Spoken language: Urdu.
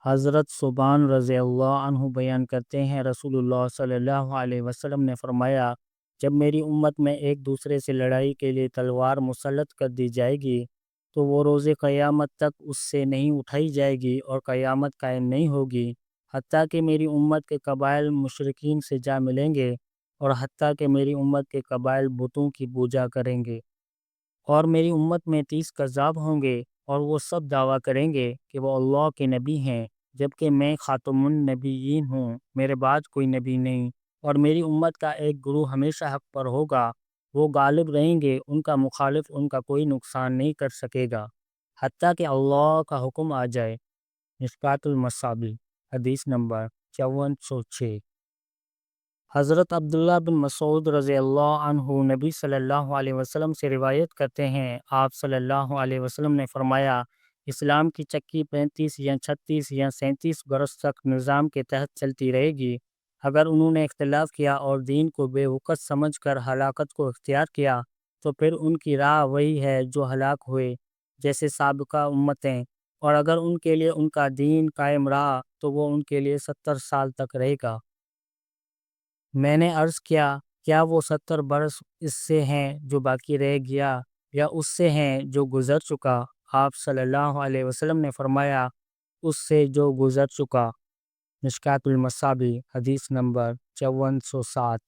حضرت ثوبان رضی اللہ عنہ بیان کرتے ہیں، رسول اللہ صلی اللہ علیہ وسلم نے فرمایا، جب میری امت میں ایک دوسرے سے لڑائی کے لیے تلوار مسلط کر دی جائے گی تو وہ روز قیامت تک اس سے نہیں اٹھائی جائے گی اور قیامت قائم نہیں ہوگی، حتیٰ کہ میری امت کے قبائل مشرکین سے جا ملیں گے، اور حتیٰ کہ میری امت کے قبائل بتوں کی پوجا کریں گے، اور میری امت میں 30 کذاب ہوں گے، اور وہ سب دعویٰ کریں گے کہ وہ اللہ کے نبی ہیں، جبکہ میں خاتم النبیین ہوں، میرے بعد کوئی نبی نہیں، اور میری امت کا ایک گروہ ہمیشہ حق پر ہوگا، وہ غالب رہیں گے، ان کا مخالف ان کا کوئی نقصان نہیں کر سکے گا، حتیٰ کہ اللہ کا حکم آ جائے۔ مشکوٰۃ المصابیح، حدیث نمبر 5406۔ حضرت عبداللہ بن مسعود رضی اللہ عنہ نبی صلی اللہ علیہ وسلم سے روایت کرتے ہیں، آپ صلی اللہ علیہ وسلم نے فرمایا، اسلام کی چکی 35 یا 36 یا 37 برس تک نظام کے تحت چلتی رہے گی۔ اگر انہوں نے اختلاف کیا اور دین کو بے وقت سمجھ کر ہلاکت کو اختیار کیا تو پھر ان کی راہ وہی ہے جو ہلاک ہوئے جیسے سابقہ امتیں، اور اگر ان کے لیے ان کا دین قائم رہا تو وہ ان کے لیے 70 سال تک رہے گا۔ میں نے عرض کیا، کیا وہ 70 برس اس سے ہیں جو باقی رہ گیا یا اس سے ہیں جو گزر چکا؟ آپ صلی اللہ علیہ وسلم نے فرمایا، اس سے جو گزر چکا۔ مشکوٰۃ المصابیح، حدیث نمبر 5407۔